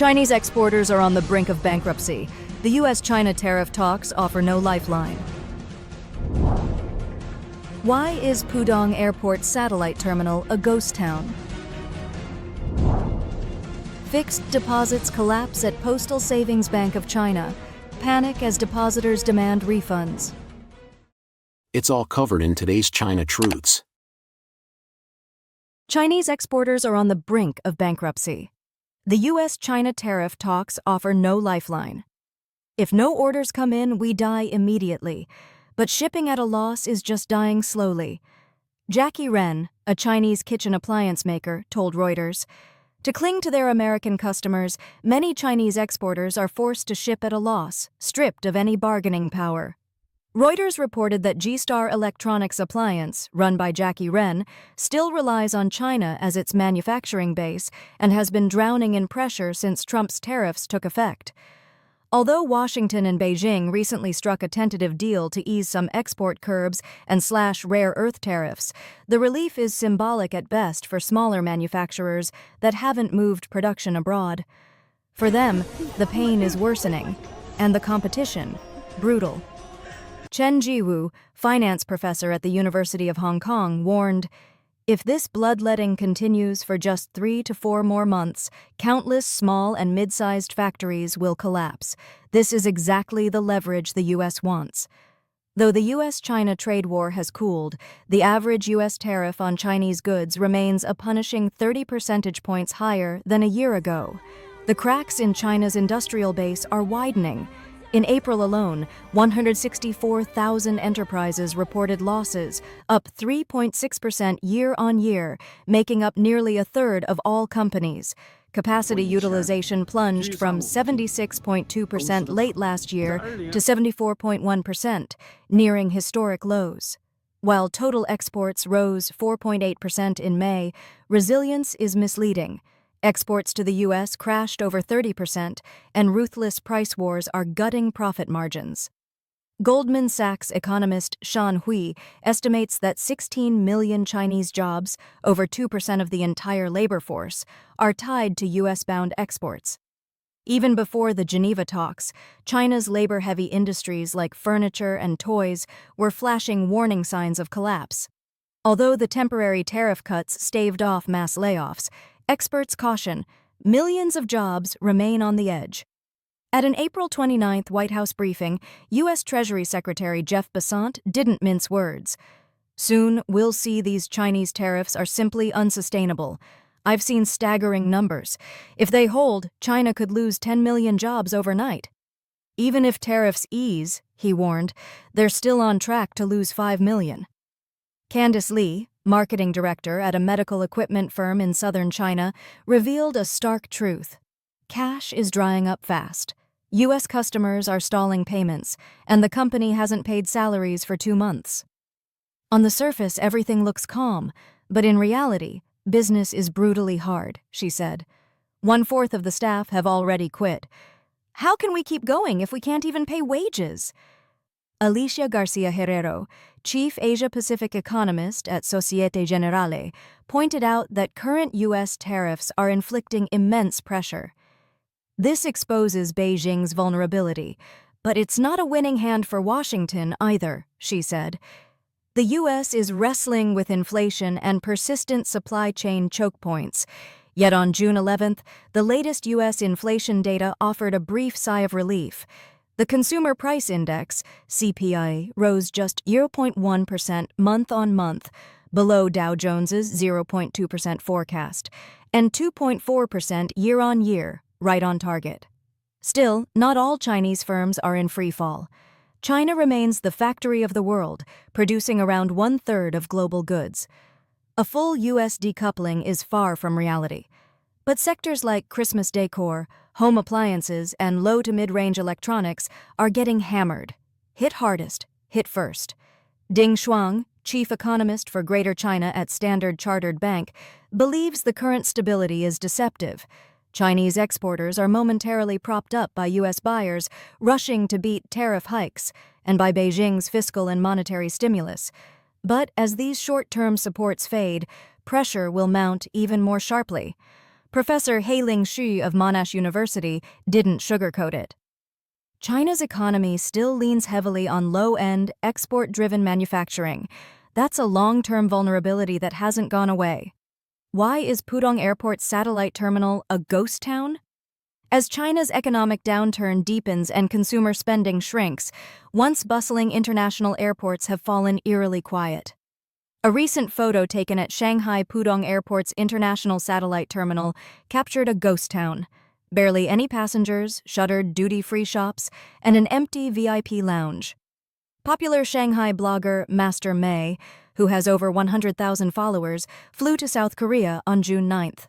Chinese exporters are on the brink of bankruptcy. The U.S.-China tariff talks offer no lifeline. Why is Pudong Airport satellite terminal a ghost town? Fixed deposits collapse at Postal Savings Bank of China. Panic as depositors demand refunds. It's all covered in today's China Truths. Chinese exporters are on the brink of bankruptcy. The U.S.-China tariff talks offer no lifeline. If no orders come in, we die immediately. But shipping at a loss is just dying slowly. Jackie Ren, a Chinese kitchen appliance maker, told Reuters, to cling to their American customers, many Chinese exporters are forced to ship at a loss, stripped of any bargaining power. Reuters reported that G-Star Electronics Appliance, run by Jackie Ren, still relies on China as its manufacturing base and has been drowning in pressure since Trump's tariffs took effect. Although Washington and Beijing recently struck a tentative deal to ease some export curbs and slash rare earth tariffs, the relief is symbolic at best for smaller manufacturers that haven't moved production abroad. For them, the pain is worsening, and the competition, brutal. Chen Jiwu, finance professor at the University of Hong Kong, warned, if this bloodletting continues for just 3 to 4 more months, countless small and mid-sized factories will collapse. This is exactly the leverage the U.S. wants. Though the U.S.-China trade war has cooled, the average U.S. tariff on Chinese goods remains a punishing 30 percentage points higher than a year ago. The cracks in China's industrial base are widening. In April alone, 164,000 enterprises reported losses, up 3.6% year-on-year, making up nearly a third of all companies. Capacity utilization plunged from 76.2% late last year to 74.1%, nearing historic lows. While total exports rose 4.8% in May, resilience is misleading. Exports to the U.S. crashed over 30%, and ruthless price wars are gutting profit margins. Goldman Sachs economist Shan Hui estimates that 16 million Chinese jobs, over 2% of the entire labor force, are tied to U.S.-bound exports. Even before the Geneva talks, China's labor-heavy industries like furniture and toys were flashing warning signs of collapse. Although the temporary tariff cuts staved off mass layoffs, experts caution millions of jobs remain on the edge. At an April 29 White House briefing, U.S. Treasury Secretary Jeff Bezos didn't mince words. Soon, we'll see these Chinese tariffs are simply unsustainable. I've seen staggering numbers. If they hold, China could lose 10 million jobs overnight. Even if tariffs ease, he warned, they're still on track to lose 5 million. Candice Lee, marketing director at a medical equipment firm in southern China, revealed a stark truth. Cash is drying up fast. U.S. customers are stalling payments, and the company hasn't paid salaries for 2 months. On the surface, everything looks calm, but in reality, business is brutally hard, she said. 1/4 of the staff have already quit. How can we keep going if we can't even pay wages? Alicia Garcia Herrero, chief Asia-Pacific economist at Societe Generale, pointed out that current U.S. tariffs are inflicting immense pressure. This exposes Beijing's vulnerability, but it's not a winning hand for Washington either, she said. The U.S. is wrestling with inflation and persistent supply chain choke points. Yet on June 11th, the latest U.S. inflation data offered a brief sigh of relief. The Consumer Price Index, CPI, rose just 0.1% month-on-month, below Dow Jones's 0.2% forecast, and 2.4% year-on-year, right on target. Still, not all Chinese firms are in free fall. China remains the factory of the world, producing around 1/3 of global goods. A full U.S. decoupling is far from reality. But sectors like Christmas decor, home appliances, and low to mid-range electronics are getting hammered. Hit hardest, hit first. Ding Shuang, chief economist for Greater China at Standard Chartered Bank, believes the current stability is deceptive. Chinese exporters are momentarily propped up by U.S. buyers rushing to beat tariff hikes and by Beijing's fiscal and monetary stimulus. But as these short-term supports fade, pressure will mount even more sharply. Professor Heiling Xu of Monash University didn't sugarcoat it. China's economy still leans heavily on low-end, export-driven manufacturing. That's a long-term vulnerability that hasn't gone away. Why is Pudong Airport's satellite terminal a ghost town? As China's economic downturn deepens and consumer spending shrinks, once bustling international airports have fallen eerily quiet. A recent photo taken at Shanghai Pudong Airport's international satellite terminal captured a ghost town. Barely any passengers, shuttered duty-free shops, and an empty VIP lounge. Popular Shanghai blogger Master Mei, who has over 100,000 followers, flew to South Korea on June 9th.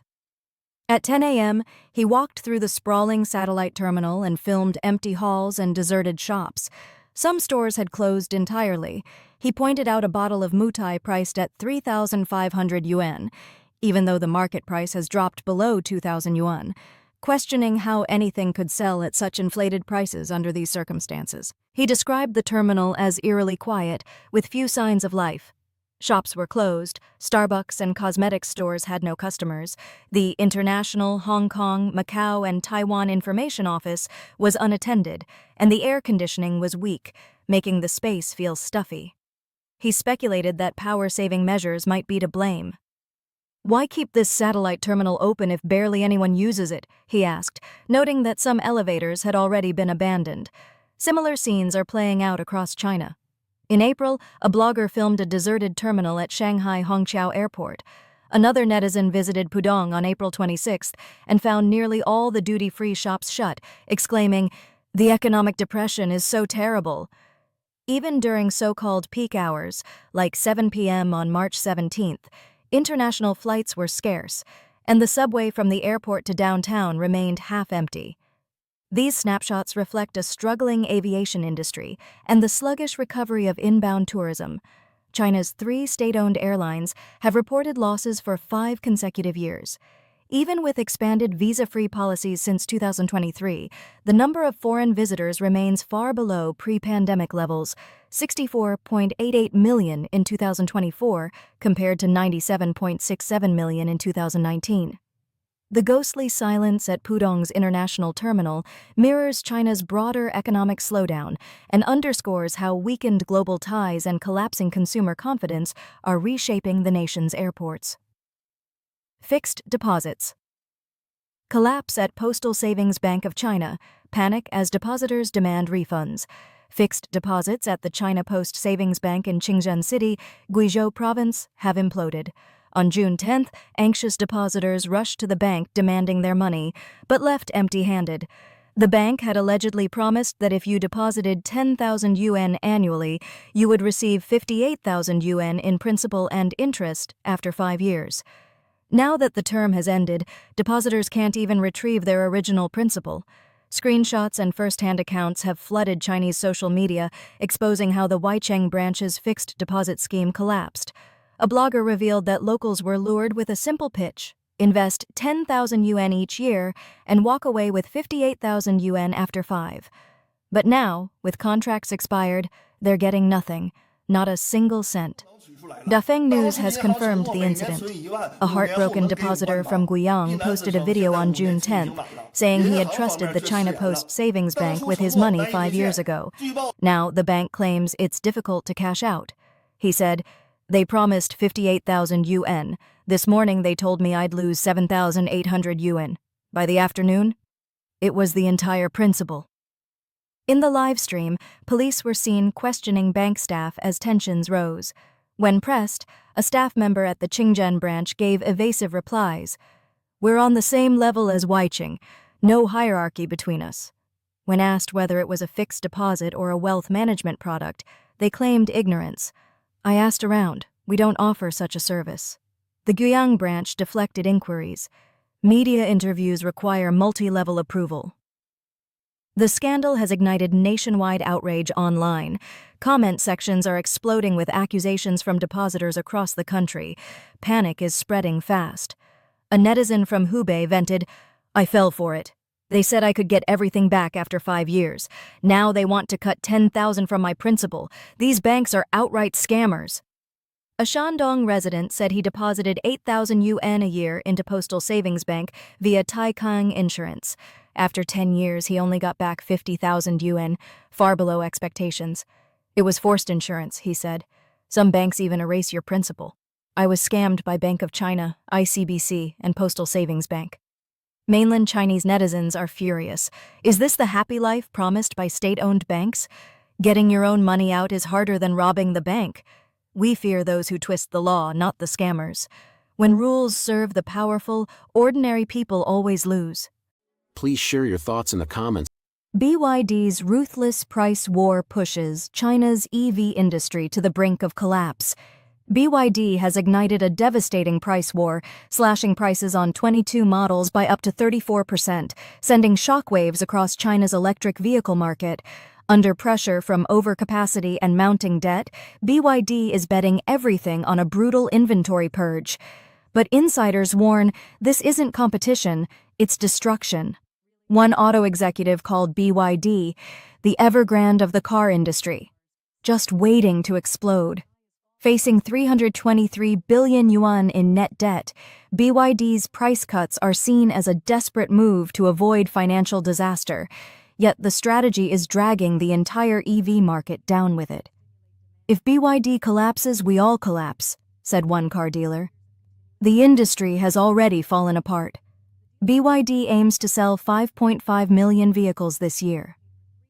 At 10 a.m., he walked through the sprawling satellite terminal and filmed empty halls and deserted shops. Some stores had closed entirely. He pointed out a bottle of mutai priced at 3,500 yuan, even though the market price has dropped below 2,000 yuan, questioning how anything could sell at such inflated prices under these circumstances. He described the terminal as eerily quiet, with few signs of life. Shops were closed, Starbucks and cosmetics stores had no customers, the International, Hong Kong, Macau, and Taiwan Information Office was unattended, and the air conditioning was weak, making the space feel stuffy. He speculated that power-saving measures might be to blame. Why keep this satellite terminal open if barely anyone uses it? He asked, noting that some elevators had already been abandoned. Similar scenes are playing out across China. In April, a blogger filmed a deserted terminal at Shanghai Hongqiao Airport. Another netizen visited Pudong on April 26th and found nearly all the duty-free shops shut, exclaiming, "The economic depression is so terrible." Even during so-called peak hours, like 7 p.m. on March 17th, international flights were scarce, and the subway from the airport to downtown remained half-empty. These snapshots reflect a struggling aviation industry and the sluggish recovery of inbound tourism. China's 3 state-owned airlines have reported losses for 5 consecutive years. Even with expanded visa-free policies since 2023, the number of foreign visitors remains far below pre-pandemic levels, 64.88 million in 2024 compared to 97.67 million in 2019. The ghostly silence at Pudong's international terminal mirrors China's broader economic slowdown and underscores how weakened global ties and collapsing consumer confidence are reshaping the nation's airports. Fixed deposits. Collapse at Postal Savings Bank of China. Panic as depositors demand refunds. Fixed deposits at the China Post Savings Bank in Qingzhen City, Guizhou Province, have imploded. On June 10th, anxious depositors rushed to the bank demanding their money, but left empty-handed. The bank had allegedly promised that if you deposited 10,000 yuan annually, you would receive 58,000 yuan in principal and interest after 5 years. Now that the term has ended, depositors can't even retrieve their original principal. Screenshots and first-hand accounts have flooded Chinese social media, exposing how the Weicheng branch's fixed deposit scheme collapsed. A blogger revealed that locals were lured with a simple pitch: invest 10,000 yuan each year and walk away with 58,000 yuan after 5. But now, with contracts expired, they're getting nothing, not a single cent. Dafeng News has confirmed the incident. A heartbroken depositor from Guiyang posted a video on June 10th, saying he had trusted the China Post Savings Bank with his money 5 years ago. Now the bank claims it's difficult to cash out. He said, "They promised 58,000 yuan. This morning they told me I'd lose 7,800 yuan. By the afternoon, it was the entire principal." In the live stream, police were seen questioning bank staff as tensions rose. When pressed, a staff member at the Qingzhen branch gave evasive replies. "We're on the same level as Weicheng. No hierarchy between us." When asked whether it was a fixed deposit or a wealth management product, they claimed ignorance. "I asked around. We don't offer such a service." The Guiyang branch deflected inquiries. Media interviews require multi-level approval. The scandal has ignited nationwide outrage online. Comment sections are exploding with accusations from depositors across the country. Panic is spreading fast. A netizen from Hubei vented, "I fell for it. They said I could get everything back after 5 years. Now they want to cut 10,000 from my principal. These banks are outright scammers." A Shandong resident said he deposited 8,000 yuan a year into Postal Savings Bank via Taikang Insurance. After 10 years, he only got back 50,000 yuan, far below expectations. It was forced insurance, he said. Some banks even erase your principal. I was scammed by Bank of China, ICBC, and Postal Savings Bank. Mainland Chinese netizens are furious. Is this the happy life promised by state-owned banks? Getting your own money out is harder than robbing the bank. We fear those who twist the law, not the scammers. When rules serve the powerful, ordinary people always lose. Please share your thoughts in the comments. BYD's ruthless price war pushes China's EV industry to the brink of collapse. BYD has ignited a devastating price war, slashing prices on 22 models by up to 34%, sending shockwaves across China's electric vehicle market. Under pressure from overcapacity and mounting debt, BYD is betting everything on a brutal inventory purge. But insiders warn this isn't competition, it's destruction. One auto executive called BYD the Evergrande of the car industry, just waiting to explode. Facing 323 billion yuan in net debt, BYD's price cuts are seen as a desperate move to avoid financial disaster. Yet the strategy is dragging the entire EV market down with it. If BYD collapses, we all collapse, said one car dealer. The industry has already fallen apart. BYD aims to sell 5.5 million vehicles this year.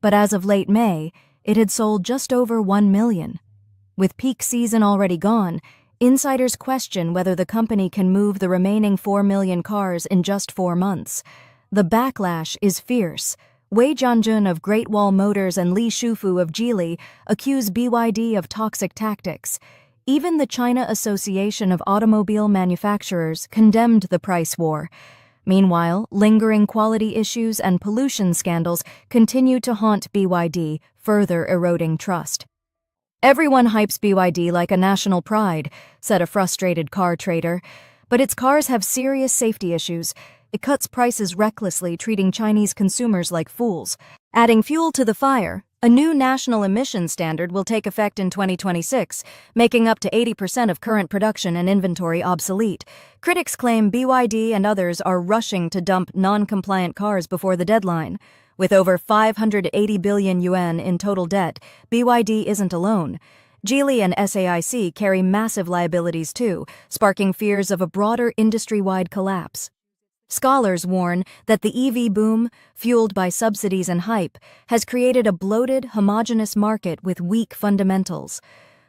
But as of late May, it had sold just over 1 million. With peak season already gone, insiders question whether the company can move the remaining 4 million cars in just 4 months. The backlash is fierce. Wei Jianjun of Great Wall Motors and Li Shufu of Geely accuse BYD of toxic tactics. Even the China Association of Automobile Manufacturers condemned the price war. Meanwhile, lingering quality issues and pollution scandals continue to haunt BYD, further eroding trust. Everyone hypes BYD like a national pride, said a frustrated car trader. But its cars have serious safety issues. It cuts prices recklessly, treating Chinese consumers like fools. Adding fuel to the fire, a new national emission standard will take effect in 2026, making up to 80% of current production and inventory obsolete. Critics claim BYD and others are rushing to dump non-compliant cars before the deadline. With over 580 billion yuan in total debt, BYD isn't alone. Geely and SAIC carry massive liabilities too, sparking fears of a broader industry-wide collapse. Scholars warn that the EV boom, fueled by subsidies and hype, has created a bloated, homogeneous market with weak fundamentals.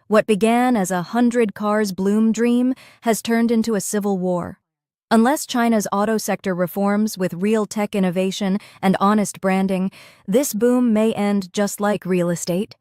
What began as a 100 cars bloom dream has turned into a civil war. Unless China's auto sector reforms with real tech innovation and honest branding, this boom may end just like real estate.